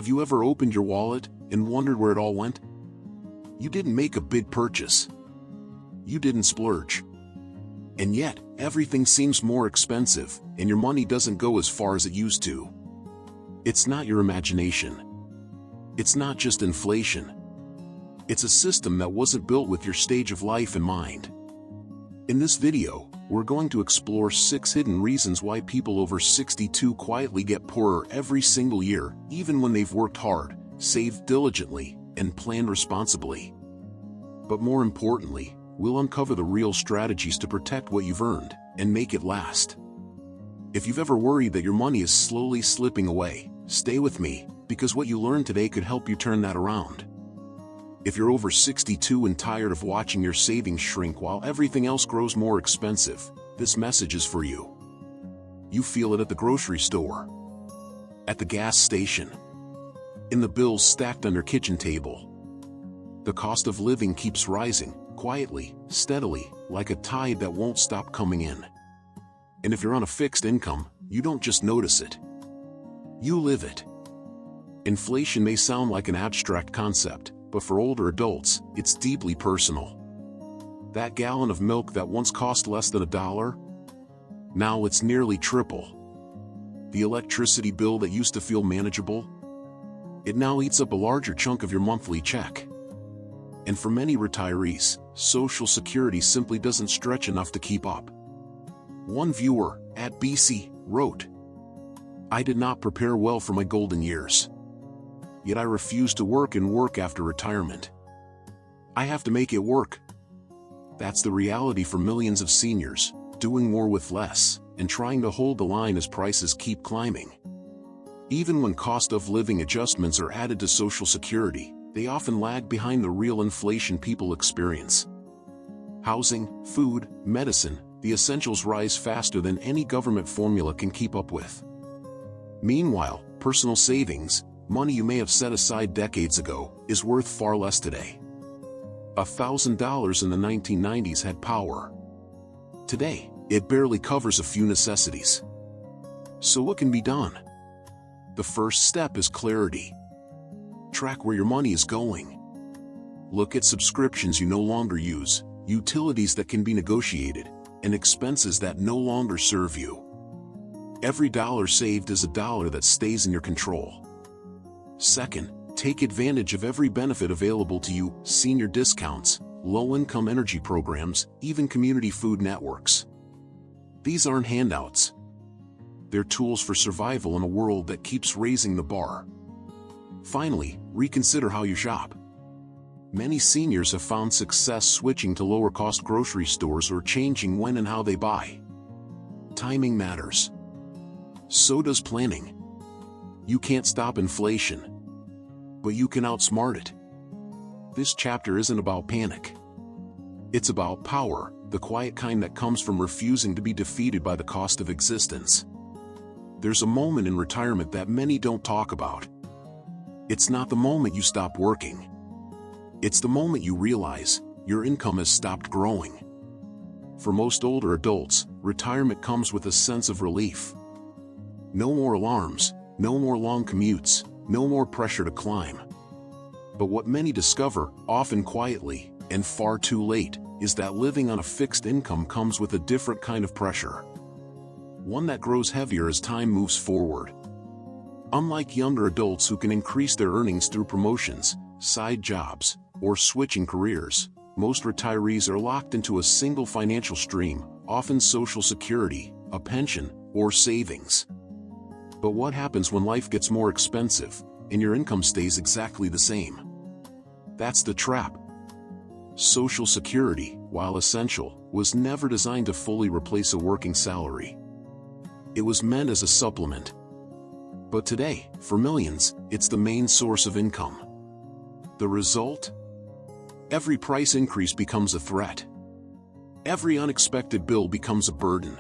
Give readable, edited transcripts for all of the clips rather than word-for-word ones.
Have you ever opened your wallet and wondered where it all went? You didn't make a big purchase. You didn't splurge. And yet, everything seems more expensive, and your money doesn't go as far as it used to. It's not your imagination. It's not just inflation. It's a system that wasn't built with your stage of life in mind. In this video, we're going to explore 6 hidden reasons why people over 62 quietly get poorer every single year, even when they've worked hard, saved diligently, and planned responsibly. But more importantly, we'll uncover the real strategies to protect what you've earned and make it last. If you've ever worried that your money is slowly slipping away, stay with me, because what you learned today could help you turn that around. If you're over 62 and tired of watching your savings shrink while everything else grows more expensive, this message is for you. You feel it at the grocery store, at the gas station, in the bills stacked on your kitchen table. The cost of living keeps rising, quietly, steadily, like a tide that won't stop coming in. And if you're on a fixed income, you don't just notice it. You live it. Inflation may sound like an abstract concept, but for older adults, it's deeply personal. That gallon of milk that once cost less than $1, now it's nearly triple. The electricity bill that used to feel manageable, it now eats up a larger chunk of your monthly check. And for many retirees, Social Security simply doesn't stretch enough to keep up. One viewer, at BC, wrote, "I did not prepare well for my golden years. Yet I refuse to work and work after retirement. I have to make it work." That's the reality for millions of seniors, doing more with less, and trying to hold the line as prices keep climbing. Even when cost of living adjustments are added to Social Security, they often lag behind the real inflation people experience. Housing, food, medicine, the essentials rise faster than any government formula can keep up with. Meanwhile, personal savings, money you may have set aside decades ago, is worth far less today. $1,000 in the 1990s had power. Today, it barely covers a few necessities. So what can be done? The first step is clarity. Track where your money is going. Look at subscriptions you no longer use, utilities that can be negotiated, and expenses that no longer serve you. Every dollar saved is a dollar that stays in your control. Second, take advantage of every benefit available to you: senior discounts, low-income energy programs, even community food networks. These aren't handouts. They're tools for survival in a world that keeps raising the bar. Finally, reconsider how you shop. Many seniors have found success switching to lower-cost grocery stores or changing when and how they buy. Timing matters. So does planning. You can't stop inflation, but you can outsmart it. This chapter isn't about panic. It's about power, the quiet kind that comes from refusing to be defeated by the cost of existence. There's a moment in retirement that many don't talk about. It's not the moment you stop working. It's the moment you realize your income has stopped growing. For most older adults, retirement comes with a sense of relief. No more alarms, no more long commutes, no more pressure to climb. But what many discover, often quietly, and far too late, is that living on a fixed income comes with a different kind of pressure. One that grows heavier as time moves forward. Unlike younger adults who can increase their earnings through promotions, side jobs, or switching careers, most retirees are locked into a single financial stream, often Social Security, a pension, or savings. But what happens when life gets more expensive, and your income stays exactly the same? That's the trap. Social Security, while essential, was never designed to fully replace a working salary. It was meant as a supplement. But today, for millions, it's the main source of income. The result? Every price increase becomes a threat. Every unexpected bill becomes a burden.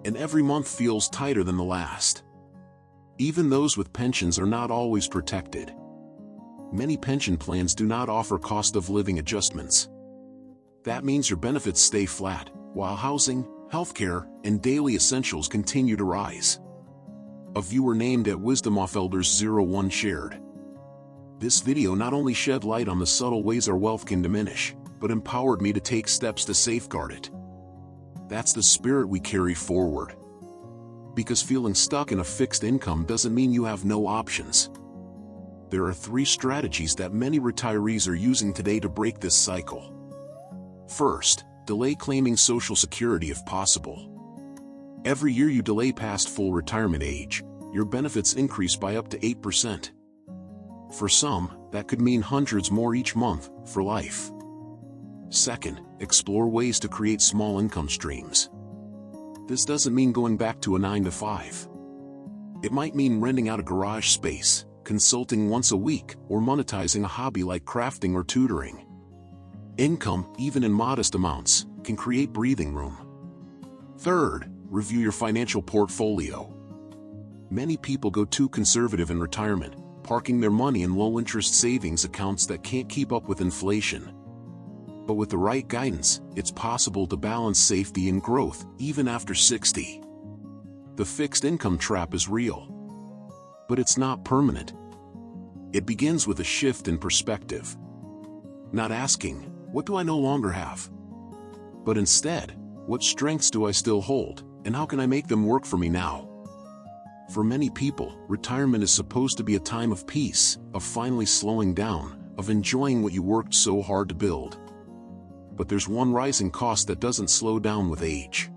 And every month feels tighter than the last. Even those with pensions are not always protected. Many pension plans do not offer cost of living adjustments. That means your benefits stay flat, while housing, healthcare, and daily essentials continue to rise. a viewer named @WisdomOfElders01 shared. This video not only shed light on the subtle ways our wealth can diminish, but empowered me to take steps to safeguard it. That's the spirit we carry forward. Because feeling stuck in a fixed income doesn't mean you have no options. There are 3 strategies that many retirees are using today to break this cycle. First, delay claiming Social Security if possible. Every year you delay past full retirement age, your benefits increase by up to 8%. For some, that could mean hundreds more each month, for life. Second, explore ways to create small income streams. This doesn't mean going back to a 9-to-5. It might mean renting out a garage space, consulting once a week, or monetizing a hobby like crafting or tutoring. Income, even in modest amounts, can create breathing room. Third, review your financial portfolio. Many people go too conservative in retirement, parking their money in low-interest savings accounts that can't keep up with inflation. But with the right guidance, it's possible to balance safety and growth, even after 60. The fixed income trap is real. But it's not permanent. It begins with a shift in perspective. Not asking, what do I no longer have? But instead, what strengths do I still hold, and how can I make them work for me now? For many people, retirement is supposed to be a time of peace, of finally slowing down, of enjoying what you worked so hard to build. But there's one rising cost that doesn't slow down with age.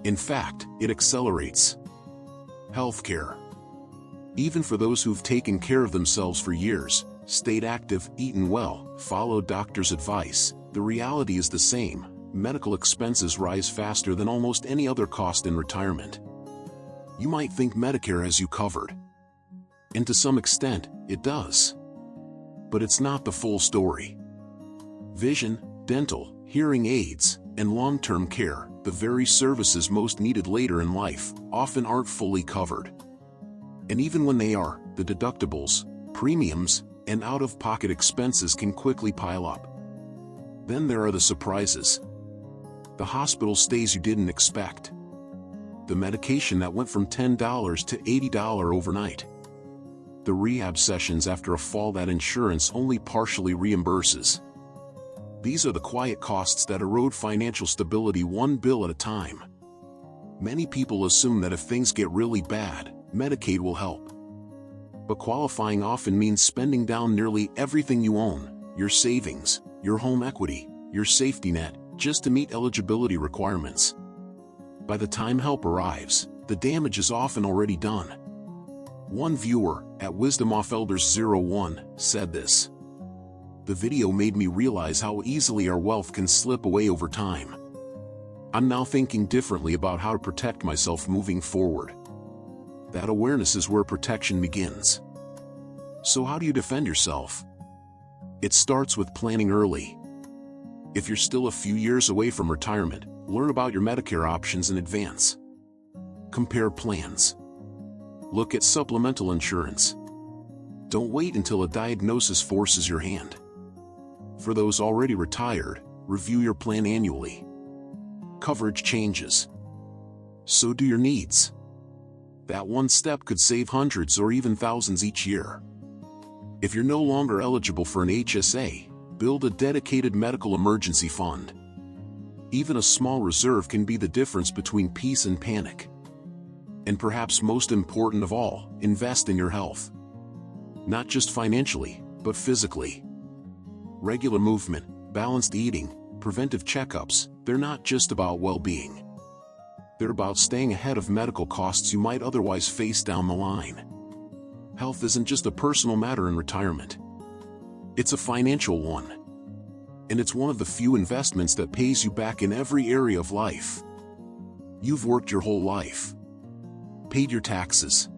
In fact, it accelerates. Healthcare. Even for those who've taken care of themselves for years, stayed active, eaten well, followed doctor's advice, the reality is the same. Medical expenses rise faster than almost any other cost in retirement. You might think Medicare has you covered. And to some extent, it does. But it's not the full story. Vision, dental, hearing aids, and long-term care, the very services most needed later in life, often aren't fully covered. And even when they are, the deductibles, premiums, and out-of-pocket expenses can quickly pile up. Then there are the surprises. The hospital stays you didn't expect. The medication that went from $10 to $80 overnight. The rehab sessions after a fall that insurance only partially reimburses. These are the quiet costs that erode financial stability one bill at a time. Many people assume that if things get really bad, Medicaid will help. But qualifying often means spending down nearly everything you own, your savings, your home equity, your safety net, just to meet eligibility requirements. By the time help arrives, the damage is often already done. One viewer, @WisdomOfElders01, said this. The video made me realize how easily our wealth can slip away over time. I'm now thinking differently about how to protect myself moving forward. That awareness is where protection begins. So how do you defend yourself? It starts with planning early. If you're still a few years away from retirement, learn about your Medicare options in advance. Compare plans. Look at supplemental insurance. Don't wait until a diagnosis forces your hand. For those already retired, review your plan annually. Coverage changes. So do your needs. That one step could save hundreds or even thousands each year. If you're no longer eligible for an HSA, build a dedicated medical emergency fund. Even a small reserve can be the difference between peace and panic. And perhaps most important of all, invest in your health. Not just financially, but physically. Regular movement, balanced eating, preventive checkups, they're not just about well-being. They're about staying ahead of medical costs you might otherwise face down the line. Health isn't just a personal matter in retirement. It's a financial one. And it's one of the few investments that pays you back in every area of life. You've worked your whole life. Paid your taxes.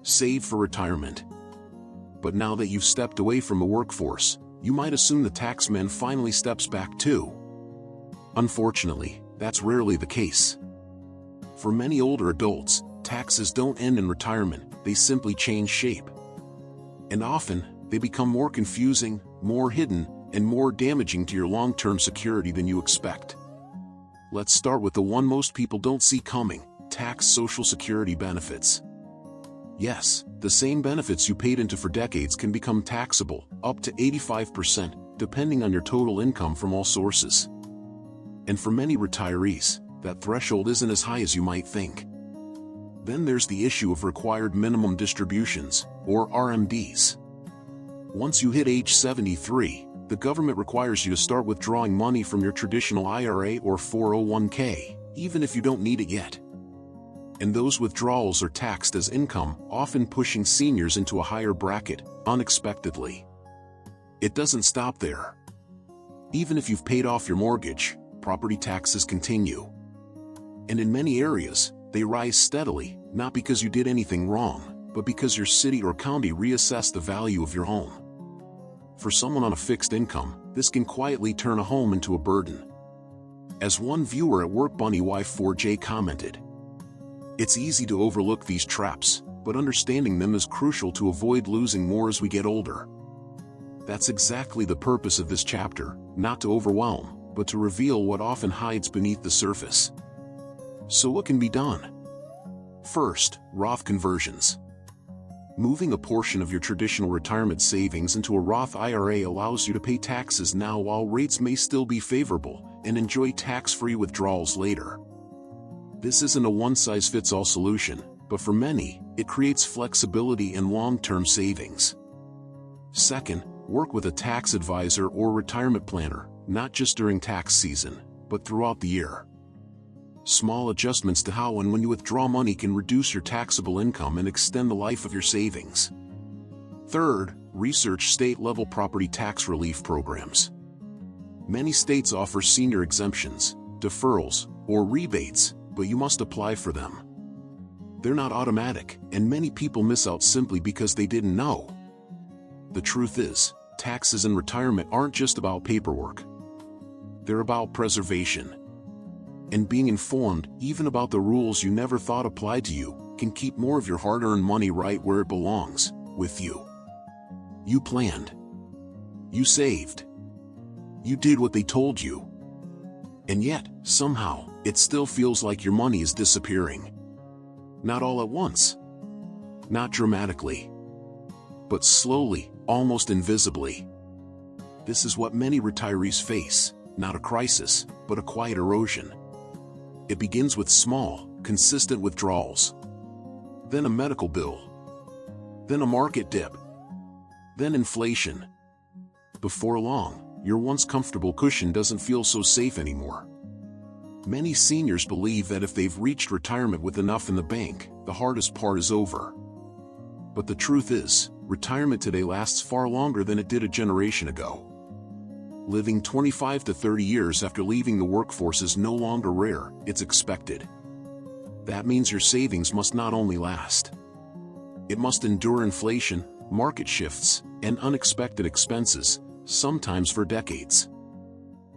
Saved for retirement. But now that you've stepped away from the workforce, you might assume the taxman finally steps back too. Unfortunately, that's rarely the case. For many older adults, taxes don't end in retirement, they simply change shape. And often, they become more confusing, more hidden, and more damaging to your long-term security than you expect. Let's start with the one most people don't see coming: tax Social Security benefits. Yes, the same benefits you paid into for decades can become taxable, up to 85%, depending on your total income from all sources. And for many retirees, that threshold isn't as high as you might think. Then there's the issue of required minimum distributions, or RMDs. Once you hit age 73, the government requires you to start withdrawing money from your traditional IRA or 401k, even if you don't need it yet. And those withdrawals are taxed as income, often pushing seniors into a higher bracket, unexpectedly. It doesn't stop there. Even if you've paid off your mortgage, property taxes continue. And in many areas, they rise steadily, not because you did anything wrong, but because your city or county reassessed the value of your home. For someone on a fixed income, this can quietly turn a home into a burden. As one viewer at WorkBunnyWife4J commented, "It's easy to overlook these traps, but understanding them is crucial to avoid losing more as we get older." That's exactly the purpose of this chapter, not to overwhelm, but to reveal what often hides beneath the surface. So what can be done? First, Roth conversions. Moving a portion of your traditional retirement savings into a Roth IRA allows you to pay taxes now while rates may still be favorable, and enjoy tax-free withdrawals later. This isn't a one-size-fits-all solution, but for many, it creates flexibility and long-term savings. Second, work with a tax advisor or retirement planner, not just during tax season, but throughout the year. Small adjustments to how and when you withdraw money can reduce your taxable income and extend the life of your savings. Third, research state-level property tax relief programs. Many states offer senior exemptions, deferrals, or rebates, but you must apply for them. They're not automatic, and many people miss out simply because they didn't know. The truth is, taxes in retirement aren't just about paperwork. They're about preservation. And being informed, even about the rules you never thought applied to you, can keep more of your hard-earned money right where it belongs, with you. You planned. You saved. You did what they told you. And yet, somehow, it still feels like your money is disappearing. Not all at once. Not dramatically. But slowly, almost invisibly. This is what many retirees face, not a crisis, but a quiet erosion. It begins with small, consistent withdrawals. Then a medical bill. Then a market dip. Then inflation. Before long, your once comfortable cushion doesn't feel so safe anymore. Many seniors believe that if they've reached retirement with enough in the bank, the hardest part is over. But the truth is, retirement today lasts far longer than it did a generation ago. Living 25 to 30 years after leaving the workforce is no longer rare, it's expected. That means your savings must not only last. It must endure inflation, market shifts, and unexpected expenses, sometimes for decades.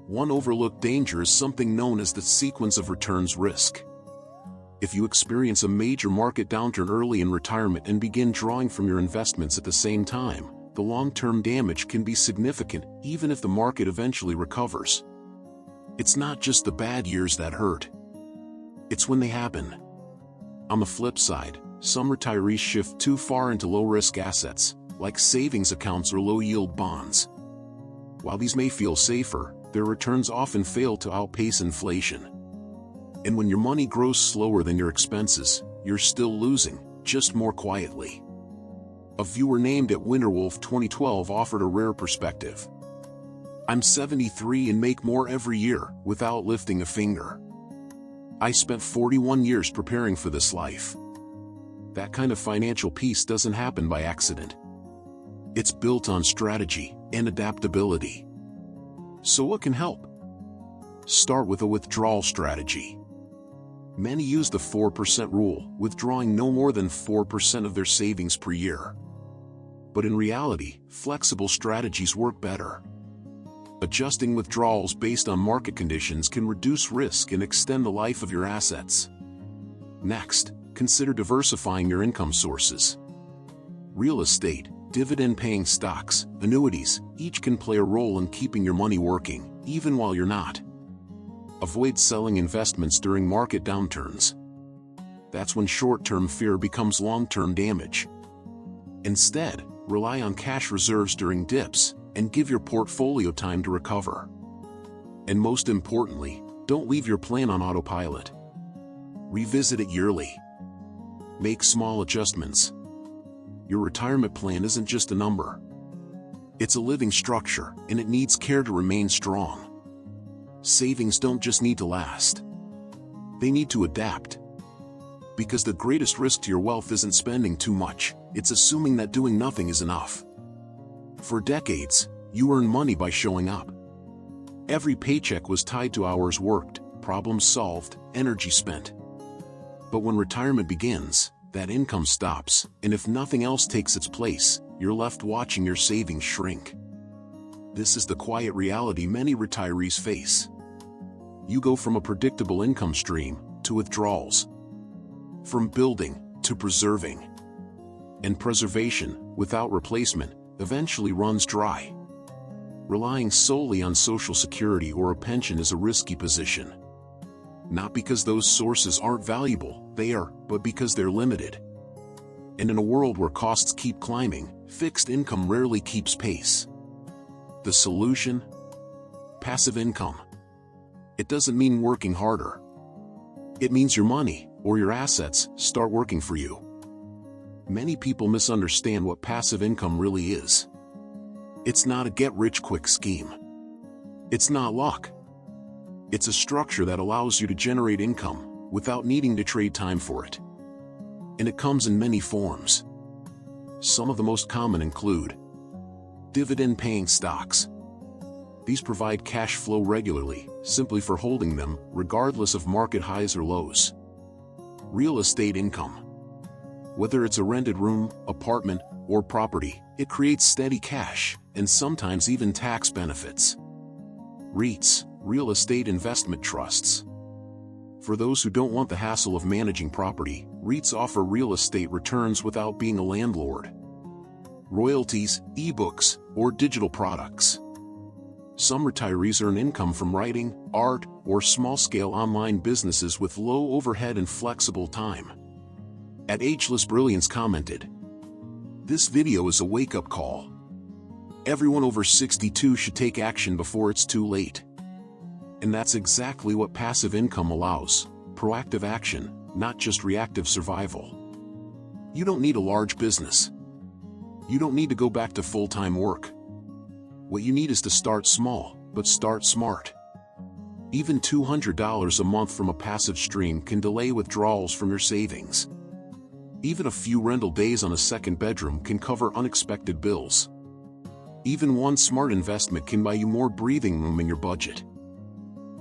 One overlooked danger is something known as the sequence of returns risk. If you experience a major market downturn early in retirement and begin drawing from your investments at the same time, the long-term damage can be significant even if the market eventually recovers. It's not just the bad years that hurt. It's when they happen. On the flip side, some retirees shift too far into low-risk assets, like savings accounts or low-yield bonds. While these may feel safer, their returns often fail to outpace inflation. And when your money grows slower than your expenses, you're still losing, just more quietly. A viewer named at Winterwolf 2012 offered a rare perspective. "I'm 73 and make more every year, without lifting a finger. I spent 41 years preparing for this life." That kind of financial peace doesn't happen by accident. It's built on strategy and adaptability. So what can help? Start with a withdrawal strategy. Many use the 4% rule, withdrawing no more than 4% of their savings per year. But in reality, flexible strategies work better. Adjusting withdrawals based on market conditions can reduce risk and extend the life of your assets. Next, consider diversifying your income sources. Real estate, dividend-paying stocks, annuities, each can play a role in keeping your money working, even while you're not. Avoid selling investments during market downturns. that's when short-term fear becomes long-term damage. Instead, rely on cash reserves during dips, and give your portfolio time to recover. And most importantly, don't leave your plan on autopilot. Revisit it yearly. Make small adjustments. Your retirement plan isn't just a number. It's a living structure, and it needs care to remain strong. Savings don't just need to last. They need to adapt. Because the greatest risk to your wealth isn't spending too much, it's assuming that doing nothing is enough. For decades, you earned money by showing up. Every paycheck was tied to hours worked, problems solved, energy spent. But when retirement begins, that income stops, and if nothing else takes its place, you're left watching your savings shrink. This is the quiet reality many retirees face. You go from a predictable income stream to withdrawals. From building to preserving. And preservation, without replacement, eventually runs dry. Relying solely on Social Security or a pension is a risky position. Not because those sources aren't valuable, they are, but because they're limited. And in a world where costs keep climbing, fixed income rarely keeps pace. The solution? Passive income. It doesn't mean working harder. It means your money, or your assets, start working for you. Many people misunderstand what passive income really is. It's not a get-rich-quick scheme. It's not luck. It's a structure that allows you to generate income without needing to trade time for it. And it comes in many forms. Some of the most common include dividend-paying stocks. These provide cash flow regularly, simply for holding them, regardless of market highs or lows. Real estate income. Whether it's a rented room, apartment, or property, it creates steady cash, and sometimes even tax benefits. REITs, real estate investment trusts. For those who don't want the hassle of managing property, REITs offer real estate returns without being a landlord. Royalties, ebooks, or digital products. Some retirees earn income from writing, art, or small-scale online businesses with low overhead and flexible time. At Ageless Brilliance commented, "This video is a wake-up call. Everyone over 62 should take action before it's too late." And that's exactly what passive income allows: proactive action, not just reactive survival. You don't need a large business. You don't need to go back to full-time work. What you need is to start small, but start smart. Even $200 a month from a passive stream can delay withdrawals from your savings. Even a few rental days on a second bedroom can cover unexpected bills. Even one smart investment can buy you more breathing room in your budget.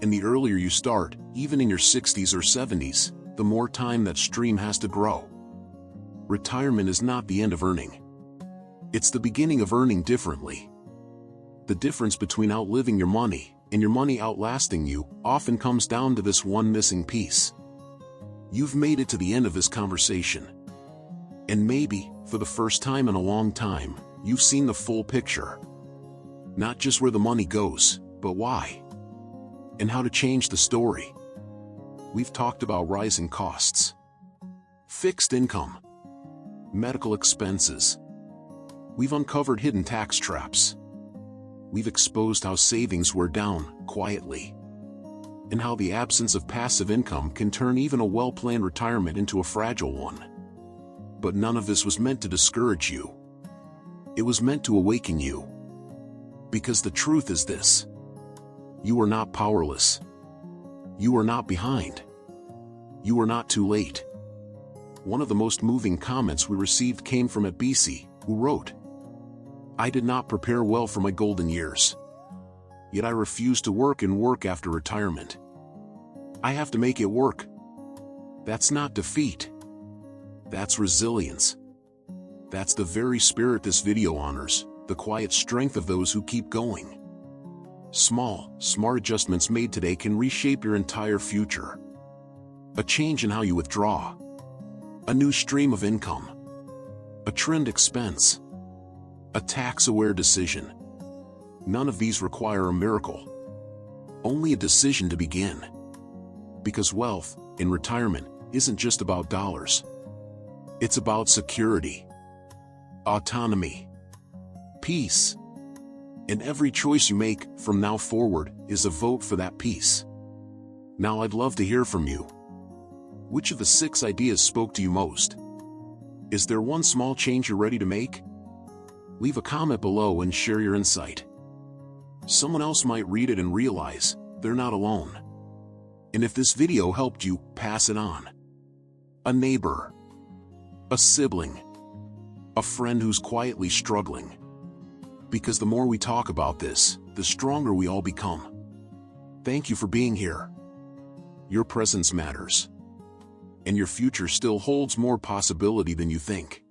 And the earlier you start, even in your 60s or 70s, the more time that stream has to grow. Retirement is not the end of earning. It's the beginning of earning differently. The difference between outliving your money and your money outlasting you often comes down to this one missing piece. You've made it to the end of this conversation. And maybe, for the first time in a long time, you've seen the full picture. Not just where the money goes, but why. And how to change the story. We've talked about rising costs, fixed income, medical expenses. We've uncovered hidden tax traps. We've exposed how savings wear down, quietly. And how the absence of passive income can turn even a well-planned retirement into a fragile one. But none of this was meant to discourage you. It was meant to awaken you. Because the truth is this: you are not powerless. You are not behind. You are not too late. One of the most moving comments we received came from BC, who wrote, "I did not prepare well for my golden years. Yet I refuse to work and work after retirement. I have to make it work." That's not defeat. That's resilience. That's the very spirit this video honors, the quiet strength of those who keep going. Small, smart adjustments made today can reshape your entire future. A change in how you withdraw. A new stream of income. A trimmed expense. A tax-aware decision. None of these require a miracle. Only a decision to begin. Because wealth, in retirement, isn't just about dollars. It's about security, autonomy, peace. And every choice you make from now forward is a vote for that peace. Now I'd love to hear from you. Which of the 6 ideas spoke to you most? Is there one small change you're ready to make? Leave a comment below and share your insight. Someone else might read it and realize they're not alone. And if this video helped you, pass it on. A neighbor, a sibling, a friend who's quietly struggling. Because the more we talk about this, the stronger we all become. Thank you for being here. Your presence matters. And your future still holds more possibility than you think.